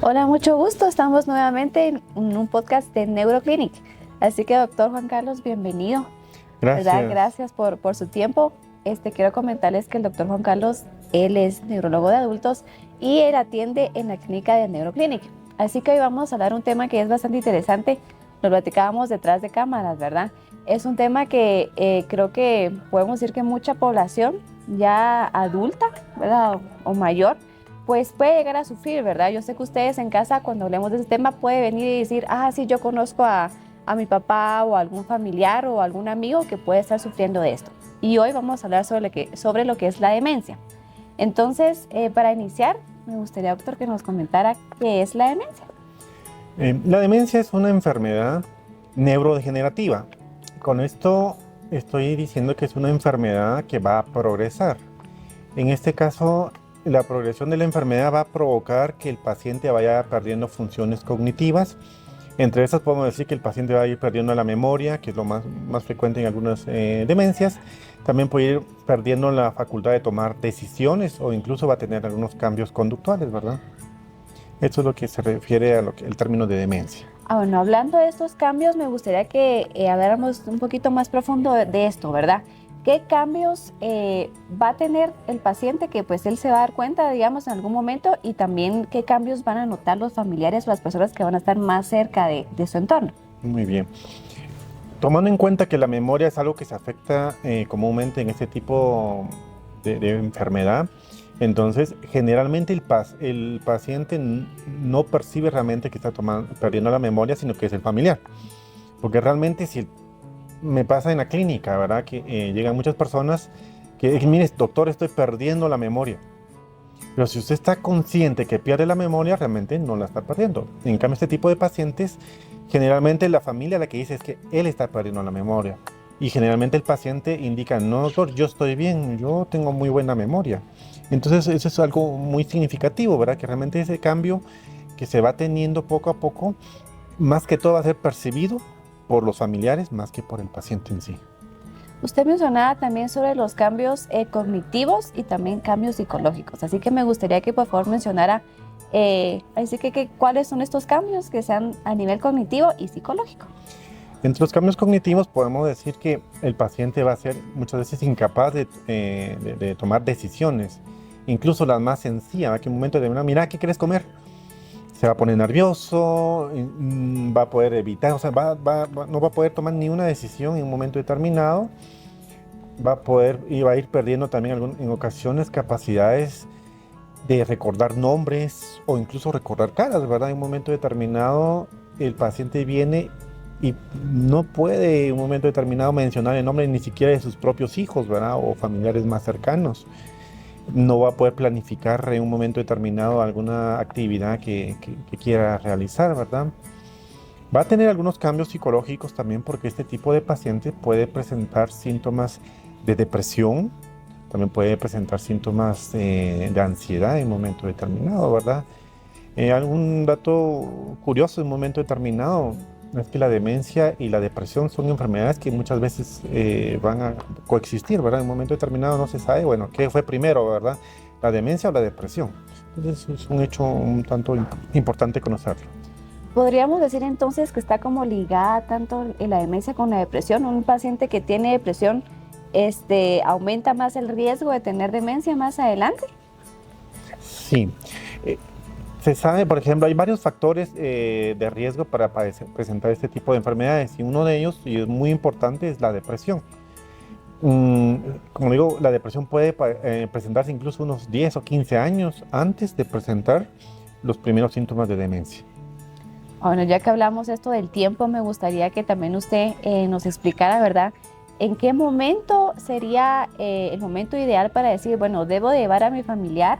Hola, mucho gusto. Estamos nuevamente en un podcast de Neuroclinic. Así que, doctor Juan Carlos, bienvenido. ¿Verdad? Gracias. Gracias por su tiempo. Quiero comentarles que el doctor Juan Carlos, él es neurólogo de adultos y él atiende en la clínica de Neuroclinic. Así que hoy vamos a hablar un tema que es bastante interesante. Lo platicábamos detrás de cámaras, ¿verdad? Es un tema que creo que podemos decir que mucha población ya adulta, ¿verdad? O mayor, pues puede llegar a sufrir, ¿verdad? Yo sé que ustedes en casa, cuando hablemos de ese tema, puede venir y decir, sí, yo conozco a mi papá o a algún familiar o algún amigo que puede estar sufriendo de esto. Y hoy vamos a hablar sobre lo que es la demencia. Entonces, para iniciar, me gustaría, doctor, que nos comentara qué es la demencia. La demencia es una enfermedad neurodegenerativa. Con esto estoy diciendo que es una enfermedad que va a progresar. En este caso, la progresión de la enfermedad va a provocar que el paciente vaya perdiendo funciones cognitivas. Entre esas podemos decir que el paciente va a ir perdiendo la memoria, que es lo más frecuente en algunas demencias. También puede ir perdiendo la facultad de tomar decisiones o incluso va a tener algunos cambios conductuales, ¿verdad? Esto es lo que se refiere el término de demencia. Bueno, hablando de estos cambios, me gustaría que habláramos un poquito más profundo de esto, ¿verdad? ¿Qué cambios va a tener el paciente que pues él se va a dar cuenta, digamos, en algún momento? Y también, ¿qué cambios van a notar los familiares o las personas que van a estar más cerca de su entorno? Muy bien. Tomando en cuenta que la memoria es algo que se afecta comúnmente en este tipo de enfermedad, entonces generalmente el paciente no percibe realmente que está perdiendo la memoria, sino que es el familiar. Porque realmente si me pasa en la clínica, ¿verdad? Que llegan muchas personas que, mire, doctor, estoy perdiendo la memoria. Pero si usted está consciente que pierde la memoria, realmente no la está perdiendo. En cambio, este tipo de pacientes, generalmente la familia la que dice es que él está perdiendo la memoria. Y generalmente el paciente indica, no, doctor, yo estoy bien, yo tengo muy buena memoria. Entonces, eso es algo muy significativo, ¿verdad? Que realmente ese cambio que se va teniendo poco a poco, más que todo va a ser percibido por los familiares más que por el paciente en sí. Usted mencionaba también sobre los cambios cognitivos y también cambios psicológicos, así que me gustaría que por favor mencionara cuáles son estos cambios que sean a nivel cognitivo y psicológico. Entre los cambios cognitivos podemos decir que el paciente va a ser muchas veces incapaz de tomar decisiones, incluso las más sencillas, ¿verdad? Que en un momento determinado, mira, ¿qué quieres comer? Se va a poner nervioso, va a poder evitar, o sea, no va a poder tomar ni una decisión en un momento determinado, y va a ir perdiendo también en ocasiones capacidades de recordar nombres o incluso recordar caras, ¿verdad? En un momento determinado el paciente viene y no puede en un momento determinado mencionar el nombre ni siquiera de sus propios hijos, ¿verdad? O familiares más cercanos. No va a poder planificar en un momento determinado alguna actividad que quiera realizar, ¿verdad? Va a tener algunos cambios psicológicos también porque este tipo de paciente puede presentar síntomas de depresión, también puede presentar síntomas de ansiedad en un momento determinado, ¿verdad? Algún dato curioso en un momento determinado es que la demencia y la depresión son enfermedades que muchas veces van a coexistir, ¿verdad? En un momento determinado no se sabe, bueno, ¿qué fue primero, verdad? ¿La demencia o la depresión? Entonces es un hecho un tanto importante conocerlo. Podríamos decir entonces que está como ligada tanto la demencia con la depresión. Un paciente que tiene depresión aumenta más el riesgo de tener demencia más adelante. Sí. Eh, Se sabe, por ejemplo, hay varios factores de riesgo para presentar este tipo de enfermedades y uno de ellos, y es muy importante, es la depresión. Como digo, la depresión puede presentarse incluso unos 10 o 15 años antes de presentar los primeros síntomas de demencia. Bueno, ya que hablamos esto del tiempo, me gustaría que también usted nos explicara, ¿verdad? ¿En qué momento sería el momento ideal para decir, bueno, debo de llevar a mi familiar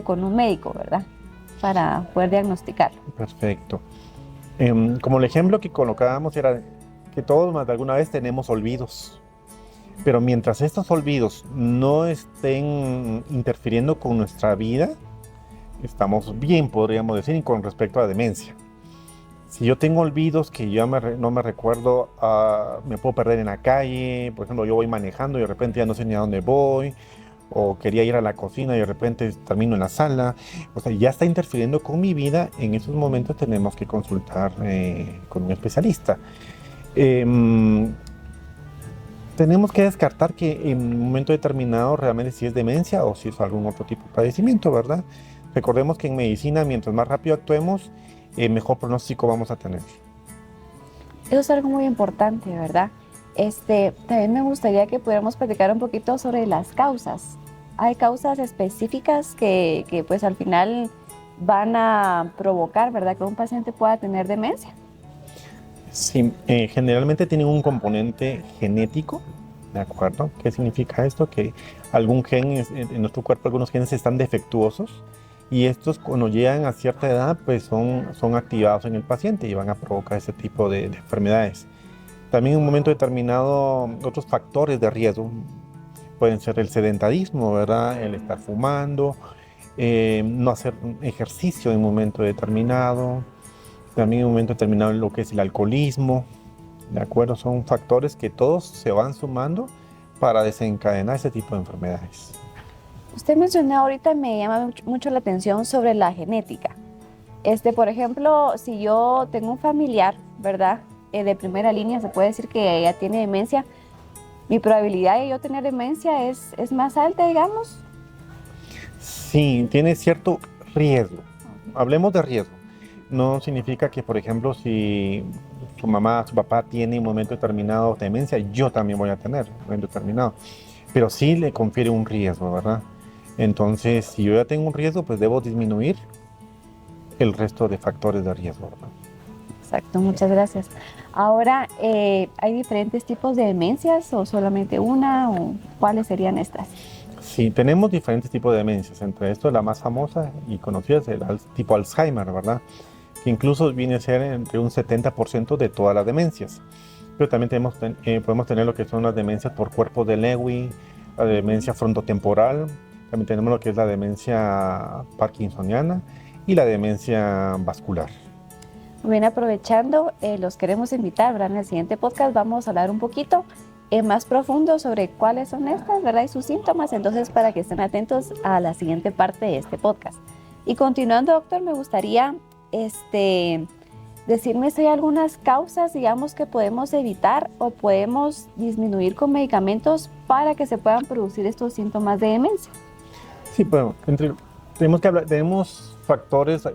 con un médico, ¿verdad? Para poder diagnosticarlo. Perfecto. Como el ejemplo que colocábamos era que todos más de alguna vez tenemos olvidos, pero mientras estos olvidos no estén interfiriendo con nuestra vida, estamos bien, podríamos decir, y con respecto a la demencia. Si yo tengo olvidos que yo no me recuerdo, me puedo perder en la calle, por ejemplo, yo voy manejando y de repente ya no sé ni a dónde voy, o quería ir a la cocina y de repente termino en la sala. O sea, ya está interfiriendo con mi vida. En esos momentos tenemos que consultar con un especialista. Em, Tenemos que descartar que en un momento determinado realmente si es demencia o si es algún otro tipo de padecimiento, ¿verdad? Recordemos que en medicina, mientras más rápido actuemos, mejor pronóstico vamos a tener. Eso es algo muy importante, ¿verdad? También me gustaría que pudiéramos platicar un poquito sobre las causas. Hay causas específicas que pues al final van a provocar, ¿verdad?, que un paciente pueda tener demencia. Sí, generalmente tienen un componente genético, ¿de acuerdo? ¿Qué significa esto? Que algún gen, en nuestro cuerpo algunos genes están defectuosos y estos cuando llegan a cierta edad pues son activados en el paciente y van a provocar ese tipo de enfermedades. También en un momento determinado otros factores de riesgo pueden ser el sedentarismo, ¿verdad? El estar fumando, no hacer ejercicio en un momento determinado, también en un momento determinado lo que es el alcoholismo, ¿de acuerdo? Son factores que todos se van sumando para desencadenar ese tipo de enfermedades. Usted mencionó ahorita, me llama mucho la atención sobre la genética. Por ejemplo, si yo tengo un familiar, ¿verdad? De primera línea, se puede decir que ella tiene demencia. Mi probabilidad de yo tener demencia es más alta, digamos. Sí, tiene cierto riesgo. Hablemos de riesgo. No significa que, por ejemplo, si su mamá, su papá tiene en un momento determinado demencia, yo también voy a tener en un momento determinado. Pero sí le confiere un riesgo, ¿verdad? Entonces, si yo ya tengo un riesgo, pues debo disminuir el resto de factores de riesgo, ¿verdad? Exacto, muchas gracias. Ahora, ¿hay diferentes tipos de demencias o solamente una o cuáles serían estas? Sí, tenemos diferentes tipos de demencias. Entre estos, la más famosa y conocida es el tipo Alzheimer, ¿verdad? Que incluso viene a ser entre un 70% de todas las demencias. Pero también podemos tener lo que son las demencias por cuerpo de Lewy, la demencia frontotemporal, también tenemos lo que es la demencia parkinsoniana y la demencia vascular. Muy bien, aprovechando, los queremos invitar, ¿verdad? En el siguiente podcast vamos a hablar un poquito más profundo sobre cuáles son estas, ¿verdad? Y sus síntomas, entonces para que estén atentos a la siguiente parte de este podcast. Y continuando, doctor, me gustaría decirme si hay algunas causas, digamos, que podemos evitar o podemos disminuir con medicamentos para que se puedan producir estos síntomas de demencia. Sí, bueno, tenemos factores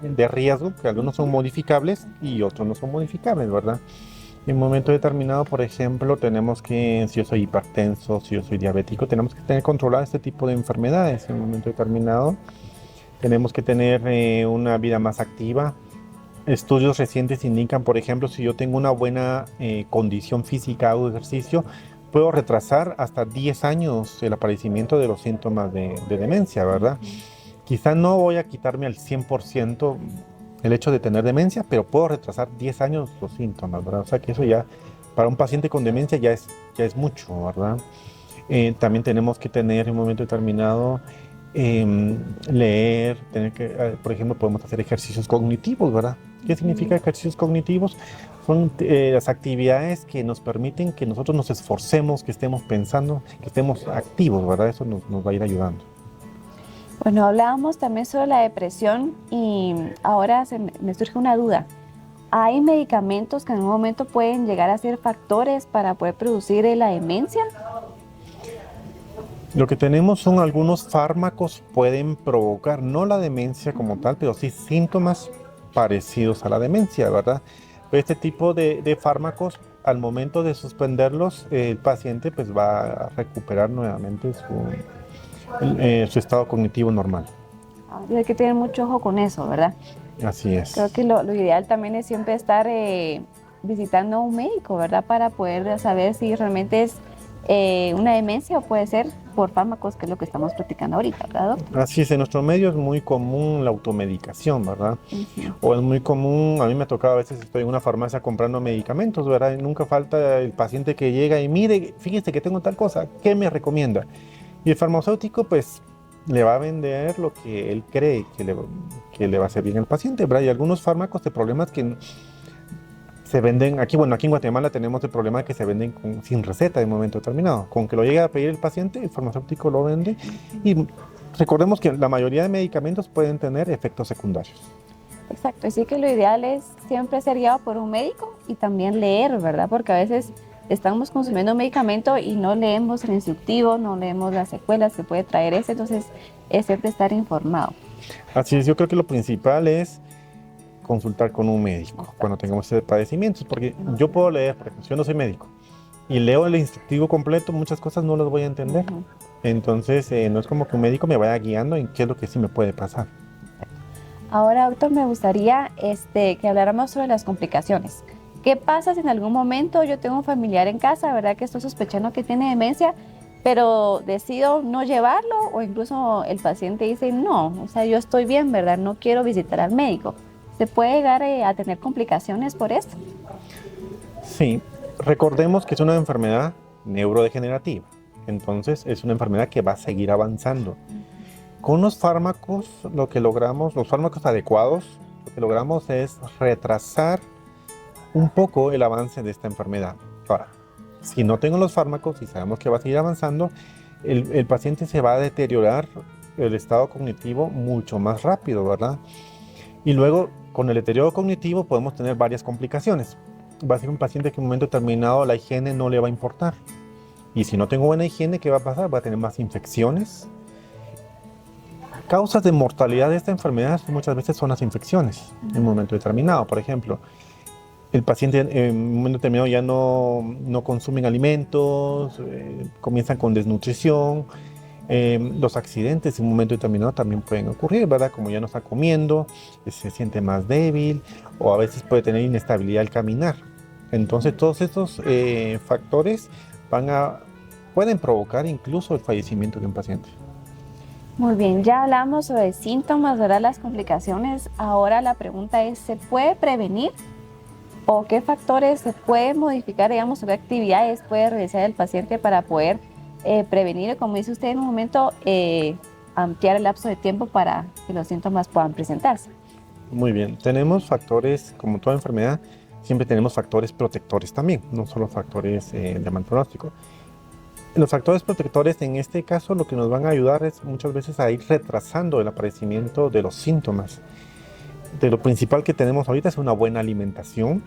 de riesgo, que algunos son modificables y otros no son modificables, ¿verdad? En un momento determinado, por ejemplo, tenemos que, si yo soy hipertenso, si yo soy diabético, tenemos que tener controlado este tipo de enfermedades. En un momento determinado, tenemos que tener una vida más activa. Estudios recientes indican, por ejemplo, si yo tengo una buena condición física, hago ejercicio, puedo retrasar hasta 10 años el aparecimiento de los síntomas de demencia, ¿verdad? Quizá no voy a quitarme al 100% el hecho de tener demencia, pero puedo retrasar 10 años los síntomas, ¿verdad? O sea que eso ya, para un paciente con demencia ya es mucho, ¿verdad? También tenemos que tener en un momento determinado, leer, por ejemplo, podemos hacer ejercicios cognitivos, ¿verdad? ¿Qué significa ejercicios cognitivos? Son las actividades que nos permiten que nosotros nos esforcemos, que estemos pensando, que estemos activos, ¿verdad? Eso nos va a ir ayudando. Bueno, hablábamos también sobre la depresión y ahora me surge una duda. ¿Hay medicamentos que en un momento pueden llegar a ser factores para poder producir la demencia? Lo que tenemos son algunos fármacos pueden provocar, no la demencia como tal, pero sí síntomas parecidos a la demencia, ¿verdad? Este tipo de fármacos, al momento de suspenderlos, el paciente pues va a recuperar nuevamente su estado cognitivo normal. Hay que tener mucho ojo con eso, ¿verdad? Así es. Creo que lo ideal también es siempre estar visitando a un médico, ¿verdad? Para poder saber si realmente es una demencia o puede ser por fármacos, que es lo que estamos platicando ahorita, ¿verdad, doctor? Así es, en nuestro medio es muy común la automedicación, ¿verdad? Uh-huh. O es muy común, a mí me ha tocado a veces estoy en una farmacia comprando medicamentos, ¿verdad? Y nunca falta el paciente que llega y mire, fíjese que tengo tal cosa, ¿qué me recomienda? Y el farmacéutico pues le va a vender lo que él cree que le va a hacer bien al paciente, ¿verdad? Y algunos fármacos de problemas que Se venden, aquí, bueno, aquí en Guatemala tenemos el problema de que se venden sin receta de momento determinado. Con que lo llegue a pedir el paciente, el farmacéutico lo vende. Y recordemos que la mayoría de medicamentos pueden tener efectos secundarios. Exacto, así que lo ideal es siempre ser guiado por un médico y también leer, ¿verdad? Porque a veces estamos consumiendo un medicamento y no leemos el instructivo, no leemos las secuelas que puede traer ese, entonces es siempre estar informado. Así es, yo creo que lo principal es consultar con un médico cuando tengamos ese padecimiento, porque yo puedo leer, por ejemplo, yo no soy médico, y leo el instructivo completo, muchas cosas no las voy a entender. Entonces, no es como que un médico me vaya guiando en qué es lo que sí me puede pasar. Ahora, doctor, me gustaría que habláramos sobre las complicaciones. ¿Qué pasa si en algún momento yo tengo un familiar en casa, verdad, que estoy sospechando que tiene demencia, pero decido no llevarlo o incluso el paciente dice, no, o sea, yo estoy bien, verdad, no quiero visitar al médico? ¿Se puede llegar a tener complicaciones por esto? Sí, recordemos que es una enfermedad neurodegenerativa, entonces es una enfermedad que va a seguir avanzando. Con los fármacos, lo que logramos, los fármacos adecuados, lo que logramos es retrasar un poco el avance de esta enfermedad. Ahora, si no tengo los fármacos y sabemos que va a seguir avanzando, el paciente se va a deteriorar el estado cognitivo mucho más rápido, ¿verdad? Y luego, con el deterioro cognitivo podemos tener varias complicaciones. Va a ser un paciente que en un momento determinado la higiene no le va a importar. Y si no tengo buena higiene, ¿qué va a pasar? Va a tener más infecciones. Causas de mortalidad de esta enfermedad muchas veces son las infecciones en un momento determinado. Por ejemplo, el paciente en un momento determinado ya no consumen alimentos, comienzan con desnutrición. Los accidentes en un momento determinado también pueden ocurrir, ¿verdad? Como ya no está comiendo, se siente más débil o a veces puede tener inestabilidad al caminar. Entonces todos estos factores pueden provocar incluso el fallecimiento de un paciente. Muy bien, ya hablamos sobre síntomas, ¿verdad? Las complicaciones. Ahora la pregunta es, ¿se puede prevenir? ¿O qué factores se pueden modificar, digamos, o qué actividades puede realizar el paciente para poder prevenir, como dice usted en un momento, ampliar el lapso de tiempo para que los síntomas puedan presentarse? Muy bien, tenemos factores, como toda enfermedad, siempre tenemos factores protectores también, no solo factores de mal pronóstico. Los factores protectores en este caso lo que nos van a ayudar es muchas veces a ir retrasando el aparecimiento de los síntomas. De lo principal que tenemos ahorita es una buena alimentación.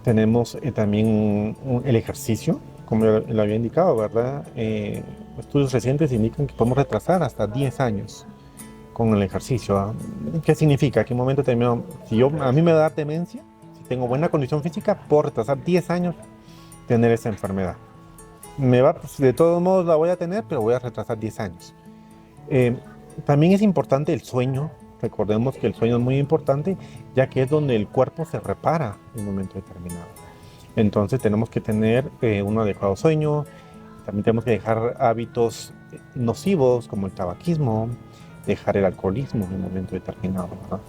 Tenemos también el ejercicio, como lo había indicado, ¿verdad? Estudios recientes indican que podemos retrasar hasta 10 años con el ejercicio. ¿Ah? ¿Qué significa? Que en un momento determinado, si a mí me da demencia, si tengo buena condición física, puedo retrasar 10 años tener esa enfermedad. Pues, de todos modos la voy a tener, pero voy a retrasar 10 años. También es importante el sueño. Recordemos que el sueño es muy importante, ya que es donde el cuerpo se repara en un momento determinado. Entonces tenemos que tener un adecuado sueño. También tenemos que dejar hábitos nocivos como el tabaquismo, dejar el alcoholismo en un momento determinado, ¿verdad?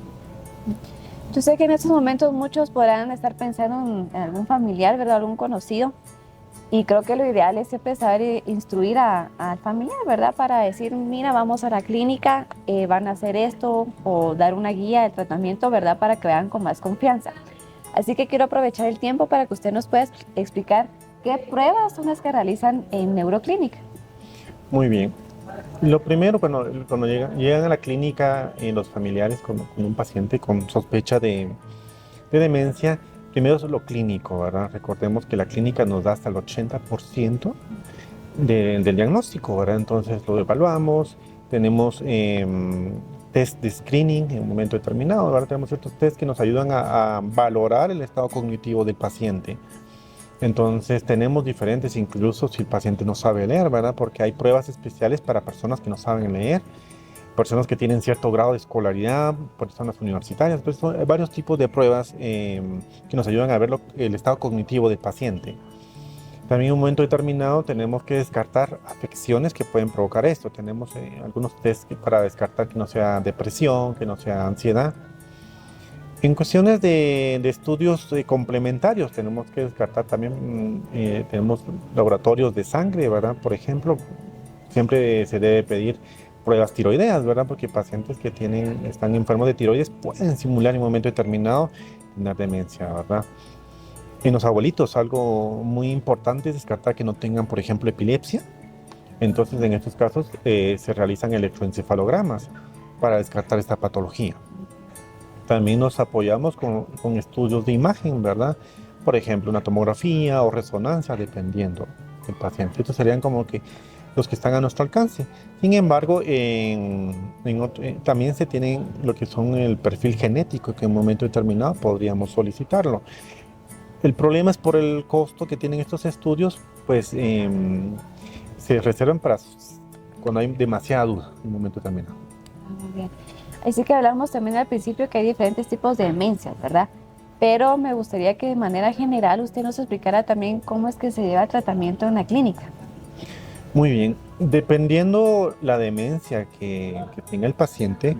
Yo sé que en estos momentos muchos podrán estar pensando en algún familiar, ¿verdad? Algún conocido. Y creo que lo ideal es siempre saber instruir al familiar, ¿verdad? Para decir, mira, vamos a la clínica, van a hacer esto, o dar una guía de tratamiento, ¿verdad? Para que vean con más confianza. Así que quiero aprovechar el tiempo para que usted nos pueda explicar qué pruebas son las que realizan en Neuroclínica. Muy bien. Lo primero, cuando llegan a la clínica los familiares con un paciente con sospecha de demencia, primero es lo clínico, ¿verdad? Recordemos que la clínica nos da hasta el 80% del diagnóstico, ¿verdad? Entonces lo evaluamos, tenemos test de screening en un momento determinado, ¿verdad? Tenemos ciertos test que nos ayudan a valorar el estado cognitivo del paciente. Entonces tenemos diferentes, incluso si el paciente no sabe leer, ¿verdad? Porque hay pruebas especiales para personas que no saben leer, personas que tienen cierto grado de escolaridad, personas universitarias. Pues son varios tipos de pruebas que nos ayudan a ver el estado cognitivo del paciente. También en un momento determinado tenemos que descartar afecciones que pueden provocar esto. Tenemos algunos test para descartar que no sea depresión, que no sea ansiedad. En cuestiones de estudios complementarios tenemos que descartar también, tenemos laboratorios de sangre, ¿verdad? Por ejemplo, siempre se debe pedir pruebas tiroideas, ¿verdad? Porque pacientes que están enfermos de tiroides pueden simular en un momento determinado tener demencia, ¿verdad? En los abuelitos, algo muy importante es descartar que no tengan, por ejemplo, epilepsia. Entonces, en estos casos se realizan electroencefalogramas para descartar esta patología. También nos apoyamos con estudios de imagen, ¿verdad? Por ejemplo, una tomografía o resonancia, dependiendo del paciente. Estos serían como que los que están a nuestro alcance. Sin embargo, también se tienen lo que son el perfil genético, que en un momento determinado podríamos solicitarlo. El problema es por el costo que tienen estos estudios, pues se reservan para cuando hay demasiada duda en un momento determinado. Muy bien. Así que hablamos también al principio que hay diferentes tipos de demencias, ¿verdad? Pero me gustaría que de manera general usted nos explicara también cómo es que se lleva el tratamiento en la clínica. Muy bien, dependiendo la demencia que tenga el paciente,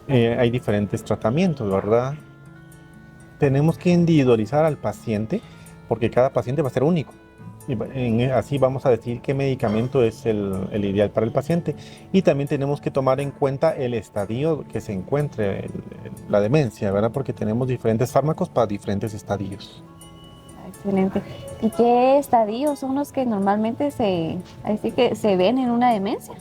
hay diferentes tratamientos, ¿verdad? Tenemos que individualizar al paciente porque cada paciente va a ser único. Y así vamos a decir qué medicamento es el ideal para el paciente. Y también tenemos que tomar en cuenta el estadio que se encuentre la demencia, ¿verdad? Porque tenemos diferentes fármacos para diferentes estadios. Excelente. ¿Y qué estadios son los que normalmente así que se ven en una demencia?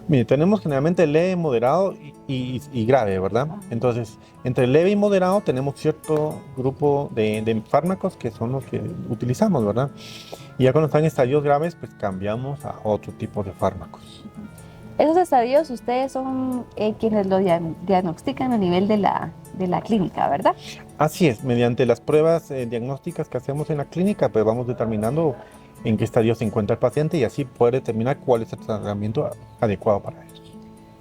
Mire, tenemos generalmente leve, moderado y grave, ¿verdad? Entonces, entre leve y moderado tenemos cierto grupo de fármacos que son los que utilizamos, ¿verdad? Y ya cuando están en estadios graves, pues cambiamos a otro tipo de fármacos. Esos estadios ustedes son quienes lo diagnostican a nivel de la clínica, ¿verdad? Así es, mediante las pruebas diagnósticas que hacemos en la clínica, pues vamos determinando en qué estadio se encuentra el paciente y así poder determinar cuál es el tratamiento adecuado para ellos.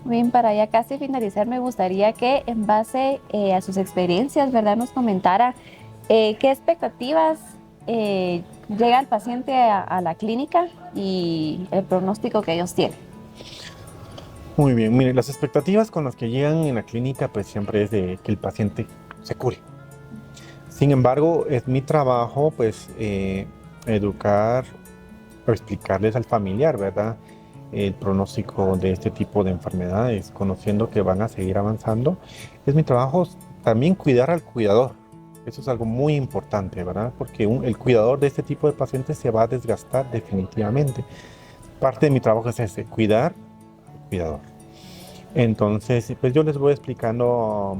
Muy bien, para ya casi finalizar, me gustaría que en base a sus experiencias, ¿verdad?, nos comentara qué expectativas llega el paciente a la clínica y el pronóstico que ellos tienen. Muy bien, mire, las expectativas con las que llegan en la clínica pues siempre es de que el paciente se cure. Sin embargo, es mi trabajo pues educar o explicarles al familiar, ¿verdad?, el pronóstico de este tipo de enfermedades, conociendo que van a seguir avanzando. Es mi trabajo también cuidar al cuidador. Eso es algo muy importante, ¿verdad? Porque el cuidador de este tipo de pacientes se va a desgastar definitivamente. Parte de mi trabajo es ese, cuidar al cuidador. Entonces, pues yo les voy explicando,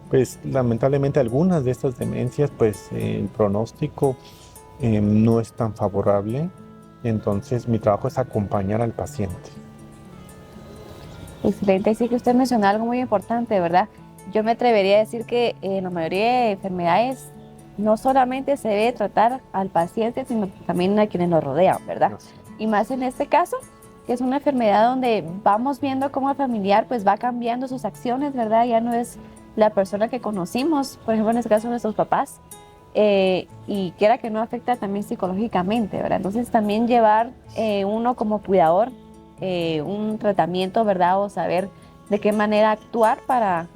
pues lamentablemente algunas de estas demencias, pues el pronóstico no es tan favorable. Entonces, mi trabajo es acompañar al paciente. Excelente, sí que usted mencionó algo muy importante, ¿verdad? Yo me atrevería a decir que en la mayoría de enfermedades no solamente se debe tratar al paciente, sino también a quienes nos rodean, ¿verdad? Y más en este caso, que es una enfermedad donde vamos viendo cómo el familiar pues va cambiando sus acciones, ¿verdad? Ya no es la persona que conocimos, por ejemplo en este caso nuestros papás, y quiera que no afecta también psicológicamente, ¿verdad? Entonces también llevar uno como cuidador un tratamiento, ¿verdad? O saber de qué manera actuar para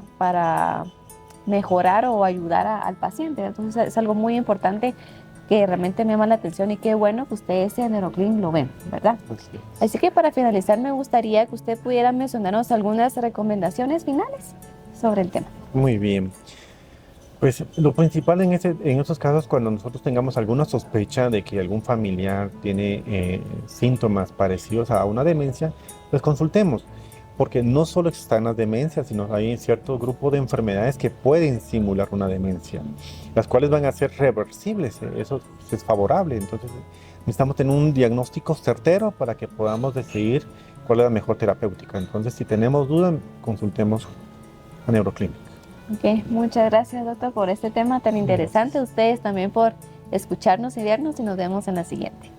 mejorar o ayudar al paciente. Entonces es algo muy importante que realmente me llama la atención y qué bueno que ustedes en Neuroclinic lo ven, ¿verdad? Así que para finalizar me gustaría que usted pudiera mencionarnos algunas recomendaciones finales sobre el tema. Muy bien. Pues lo principal en estos casos, cuando nosotros tengamos alguna sospecha de que algún familiar tiene síntomas parecidos a una demencia, pues consultemos, porque no solo están las demencias, sino hay cierto grupo de enfermedades que pueden simular una demencia, las cuales van a ser reversibles, eso es favorable. Entonces necesitamos tener un diagnóstico certero para que podamos decidir cuál es la mejor terapéutica. Entonces, si tenemos dudas, consultemos a Neuroclinic. Ok, muchas gracias, doctor, por este tema tan interesante. Ustedes también por escucharnos y vernos y nos vemos en la siguiente.